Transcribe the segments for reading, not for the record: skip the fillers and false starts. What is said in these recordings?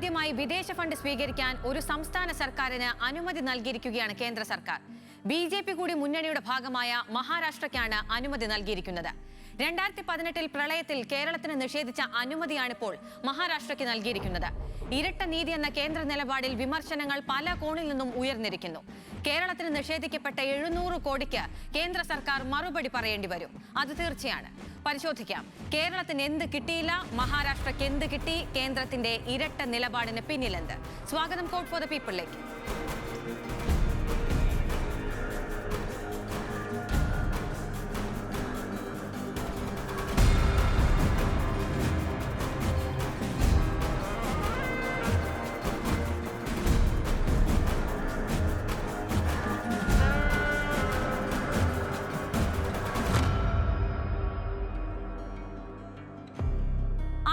ആദ്യമായി വിദേശ ഫണ്ട് സ്വീകരിക്കാൻ ഒരു സംസ്ഥാന സർക്കാരിന് അനുമതി നൽകിയിരിക്കുകയാണ് കേന്ദ്ര സർക്കാർ. ബിജെപി കൂടി മുന്നണിയുടെ ഭാഗമായ മഹാരാഷ്ട്രയ്ക്കാണ് അനുമതി നൽകിയിരിക്കുന്നത്. 2018 പ്രളയത്തിൽ കേരളത്തിന് നിഷേധിച്ച അനുമതിയാണിപ്പോൾ മഹാരാഷ്ട്രയ്ക്ക് നൽകിയിരിക്കുന്നത്. ഇരട്ട നീതി എന്ന കേന്ദ്ര നിലപാടിൽ വിമർശനങ്ങൾ പല കോണിൽ നിന്നും ഉയർന്നിരിക്കുന്നു. കേരളത്തിന് നിഷേധിക്കപ്പെട്ട 700 കോടിക്ക് കേന്ദ്ര സർക്കാർ മറുപടി പറയേണ്ടി വരും. അത് തീർച്ചയാണ്. പരിശോധിക്കാം. കേരളത്തിന് എന്ത് കിട്ടിയില്ല, മഹാരാഷ്ട്രയ്ക്ക് എന്ത് കിട്ടി, കേന്ദ്രത്തിന്റെ ഇരട്ട നിലപാടിന് പിന്നിലെന്ത്? സ്വാഗതം കോഡ് ഫോർ ദ പീപ്പിളിലേക്ക്.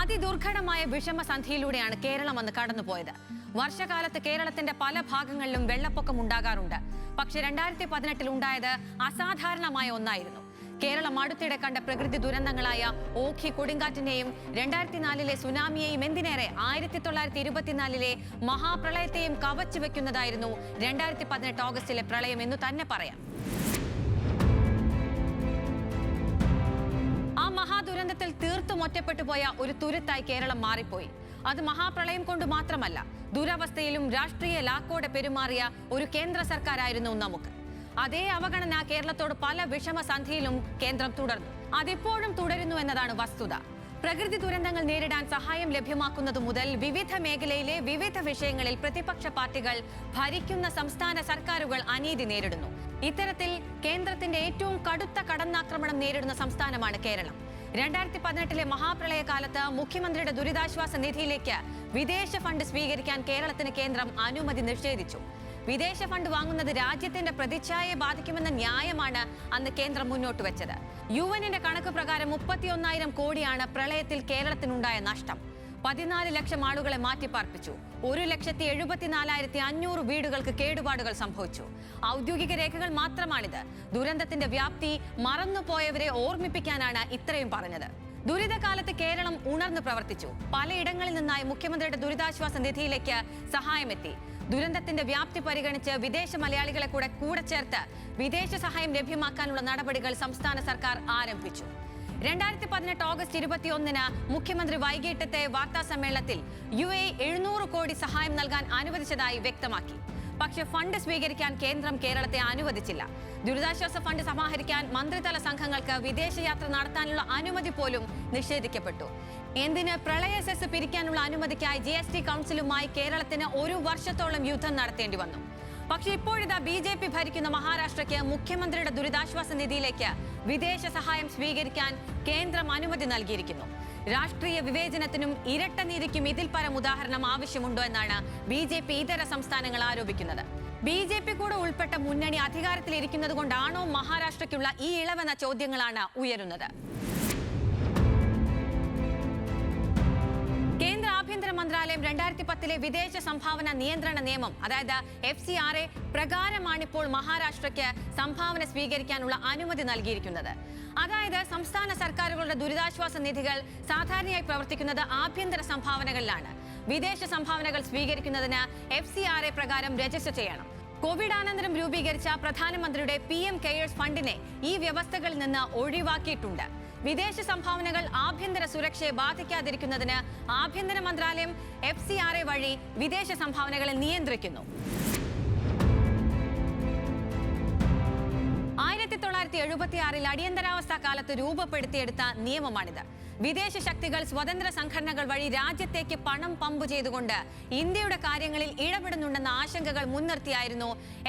അതിദുർഘടമായ വിഷമസന്ധിയിലൂടെയാണ് കേരളം അന്ന് കടന്നുപോയത്. വർഷകാലത്ത് കേരളത്തിന്റെ പല ഭാഗങ്ങളിലും വെള്ളപ്പൊക്കം ഉണ്ടാകാറുണ്ട്. പക്ഷെ 2018 ഉണ്ടായത് അസാധാരണമായ ഒന്നായിരുന്നു. കേരളം അടുത്തിടെ കണ്ട പ്രകൃതി ദുരന്തങ്ങളായ ഓഖി കൊടുങ്കാറ്റിനെയും 2004 സുനാമിയെയും എന്തിനേറെ 1924 മഹാപ്രളയത്തെയും കവച്ചു വെക്കുന്നതായിരുന്നു 2018 ഓഗസ്റ്റിലെ പ്രളയം എന്നു തന്നെ പറയാം. ആ മഹാദുരന്തത്തിൽ തീർത്തും ഒറ്റപ്പെട്ടു പോയ ഒരു തുരുത്തായി കേരളം മാറിപ്പോയി. അത് മഹാപ്രളയം കൊണ്ട് മാത്രമല്ല, ദുരവസ്ഥയിലും രാഷ്ട്രീയ ലാക്കോടെ പെരുമാറിയ ഒരു കേന്ദ്ര സർക്കാരായിരുന്നു നമുക്ക്. അതേ അവഗണന കേരളത്തോട് പല വിഷമസന്ധിയിലും കേന്ദ്രം തുടർന്നു. അതിപ്പോഴും തുടരുന്നു എന്നതാണ് വസ്തുത. പ്രകൃതി ദുരന്തങ്ങൾ നേരിടാൻ സഹായം ലഭ്യമാക്കുന്നതു മുതൽ വിവിധ മേഖലയിലെ വിവിധ വിഷയങ്ങളിൽ പ്രതിപക്ഷ പാർട്ടികൾ ഭരിക്കുന്ന സംസ്ഥാന സർക്കാരുകൾ അനീതി നേരിടുന്നു. ഇത്തരത്തിൽ കേന്ദ്രത്തിന്റെ ഏറ്റവും കടുത്ത കടന്നാക്രമണം നേരിടുന്ന സംസ്ഥാനമാണ് കേരളം. 2018 മഹാപ്രളയകാലത്ത് മുഖ്യമന്ത്രിയുടെ ദുരിതാശ്വാസ നിധിയിലേക്ക് വിദേശ ഫണ്ട് സ്വീകരിക്കാൻ കേരളത്തിന് കേന്ദ്രം അനുമതി നിഷേധിച്ചു. വിദേശ ഫണ്ട് വാങ്ങുന്നത് രാജ്യത്തിന്റെ പ്രതിച്ഛായയെ ബാധിക്കുമെന്ന ന്യായമാണ് അന്ന് കേന്ദ്രം മുന്നോട്ട് വെച്ചത്. യുഎന്നിന്റെ കണക്ക് പ്രകാരം 31,000 കോടിയാണ് പ്രളയത്തിൽ കേരളത്തിനുണ്ടായ നഷ്ടം. 14 ലക്ഷം ആളുകളെ മാറ്റിപ്പാർപ്പിച്ചു. 1,74,500 വീടുകൾക്ക് കേടുപാടുകൾ സംഭവിച്ചു. ഔദ്യോഗിക രേഖകൾ മാത്രമാണിത്. ദുരന്തത്തിന്റെ വ്യാപ്തി മറന്നുപോയവരെ ഓർമ്മിപ്പിക്കാനാണ് ഇത്രയും പറഞ്ഞത്. ദുരിതകാലത്ത് കേരളം ഉണർന്നു പ്രവർത്തിച്ചു. പലയിടങ്ങളിൽ നിന്നായി മുഖ്യമന്ത്രിയുടെ ദുരിതാശ്വാസ നിധിയിലേക്ക് സഹായമെത്തി. ദുരന്തത്തിന്റെ വ്യാപ്തി പരിഗണിച്ച് വിദേശ മലയാളികളെ കൂടെ ചേർത്ത് വിദേശ സഹായം ലഭ്യമാക്കാനുള്ള നടപടികൾ സംസ്ഥാന സർക്കാർ ആരംഭിച്ചു. 2018 ഓഗസ്റ്റ് 21 മുഖ്യമന്ത്രി വൈകിട്ടത്തെ വാർത്താ സമ്മേളനത്തിൽ UAE 700 കോടി സഹായം നൽകാൻ അനുവദിച്ചതായി വ്യക്തമാക്കി. പക്ഷേ ഫണ്ട് സ്വീകരിക്കാൻ കേന്ദ്രം കേരളത്തെ അനുവദിച്ചില്ല. ദുരിതാശ്വാസ ഫണ്ട് സമാഹരിക്കാൻ മന്ത്രിതല സംഘങ്ങൾക്ക് വിദേശയാത്ര നടത്താനുള്ള അനുമതി പോലും നിഷേധിക്കപ്പെട്ടു. എന്തിന് പ്രളയ സെസ് പിരിക്കാനുള്ള അനുമതിക്കായി GST കൗൺസിലുമായി കേരളത്തിന് 1 വർഷത്തോളം യുദ്ധം നടത്തേണ്ടി വന്നു. പക്ഷേ ഇപ്പോഴിതാ BJP ഭരിക്കുന്ന മഹാരാഷ്ട്രയ്ക്ക് മുഖ്യമന്ത്രിയുടെ ദുരിതാശ്വാസ നിധിയിലേക്ക് വിദേശ സഹായം സ്വീകരിക്കാൻ കേന്ദ്രം അനുമതി നൽകിയിരിക്കുന്നു. രാഷ്ട്രീയ വിവേചനത്തിനും ഇരട്ട നീതിക്കും ഇതിൽ പരം ഉദാഹരണം ആവശ്യമുണ്ടോ എന്നാണ് BJP ഇതര സംസ്ഥാനങ്ങൾ ആരോപിക്കുന്നത്. BJP കൂടെ ഉൾപ്പെട്ട മുന്നണി അധികാരത്തിലിരിക്കുന്നത് കൊണ്ടാണോ മഹാരാഷ്ട്രയ്ക്കുള്ള ഈ ഇളവെന്ന ചോദ്യങ്ങളാണ് ഉയരുന്നത്. കേന്ദ്ര ആഭ്യന്തര മന്ത്രാലയം 2010 വിദേശ സംഭാവന നിയന്ത്രണ നിയമം, അതായത് FCRA പ്രകാരമാണിപ്പോൾ മഹാരാഷ്ട്രയ്ക്ക് സംഭാവന സ്വീകരിക്കാനുള്ള അനുമതി നൽകിയിരിക്കുന്നത്. അതായത് സംസ്ഥാന സർക്കാരുകളുടെ ദുരിതാശ്വാസ നിധികൾ സാധാരണയായി പ്രവർത്തിക്കുന്നത് ആഭ്യന്തര സംഭാവനകളിലാണ്. വിദേശ സംഭാവനകൾ സ്വീകരിക്കുന്നതിന് FCRA പ്രകാരം രജിസ്റ്റർ ചെയ്യണം. കോവിഡാനന്തരം രൂപീകരിച്ച പ്രധാനമന്ത്രിയുടെ PM കെയേഴ്സ് ഫണ്ടിനെ ഈ വ്യവസ്ഥകളിൽ നിന്ന് ഒഴിവാക്കിയിട്ടുണ്ട്. വിദേശ സംഭാവനകൾ ആഭ്യന്തര സുരക്ഷയെ ബാധിക്കാതിരിക്കുന്നതിന് ആഭ്യന്തര മന്ത്രാലയം FCRA വഴി വിദേശ സംഭാവനകളെ നിയന്ത്രിക്കുന്നു. 1976 അടിയന്തരാവസ്ഥ കാലത്ത് രൂപപ്പെടുത്തിയെടുത്ത നിയമമാണിത്. വിദേശ ശക്തികൾ സ്വതന്ത്ര സംഘടനകൾ വഴി രാജ്യത്തേക്ക് പണം പമ്പ് ചെയ്തുകൊണ്ട് ഇന്ത്യയുടെ കാര്യങ്ങളിൽ ഇടപെടുന്നുണ്ടെന്ന ആശങ്കകൾ മുൻനിർത്തിയായിരുന്നു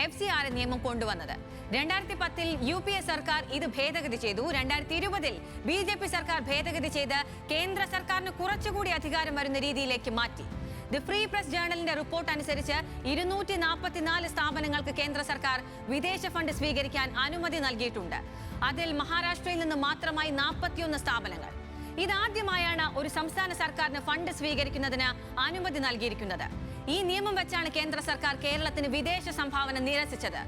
FCRA നിയമം കൊണ്ടുവന്നത്. 2010 UPA സർക്കാർ ഇത് ഭേദഗതി ചെയ്തു. 2020 BJP സർക്കാർ ഭേദഗതി ചെയ്ത് കേന്ദ്ര സർക്കാരിന് കുറച്ചുകൂടി അധികാരം വരുന്ന രീതിയിലേക്ക് മാറ്റി. ദി ഫ്രീ പ്രസ് ജേണലിന്റെ റിപ്പോർട്ട് അനുസരിച്ച് 244 സ്ഥാപനങ്ങൾക്ക് കേന്ദ്ര സർക്കാർ വിദേശ ഫണ്ട് സ്വീകരിക്കാൻ അനുമതി നൽകിയിട്ടുണ്ട്. അതിൽ മഹാരാഷ്ട്രയിൽ നിന്ന് മാത്രമായി 41 സ്ഥാപനങ്ങൾ. ഇതാദ്യമായാണ് ഒരു സംസ്ഥാന സർക്കാരിന് ഫണ്ട് സ്വീകരിക്കുന്നതിന് അനുമതി നൽകിയിരിക്കുന്നത്. ഈ നിയമം വെച്ചാണ് കേന്ദ്ര സർക്കാർ കേരളത്തിന് വിദേശ സംഭാവന നിരസിച്ചത്.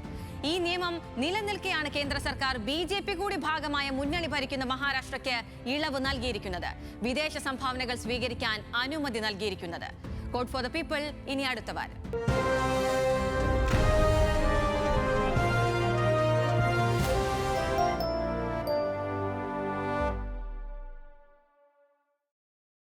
ഈ നിയമം നിലനിൽക്കെയാണ് കേന്ദ്ര സർക്കാർ BJP കൂടി ഭാഗമായ മുന്നണി ഭരിക്കുന്ന മഹാരാഷ്ട്രയ്ക്ക് ഇളവ് നൽകിയിരിക്കുന്നത്, വിദേശ സംഭാവനകൾ സ്വീകരിക്കാൻ അനുമതി നൽകിയിരിക്കുന്നത്. കോഡ് ഫോർ ദ പീപ്പിൾ ഇനി അടുത്ത വാരം.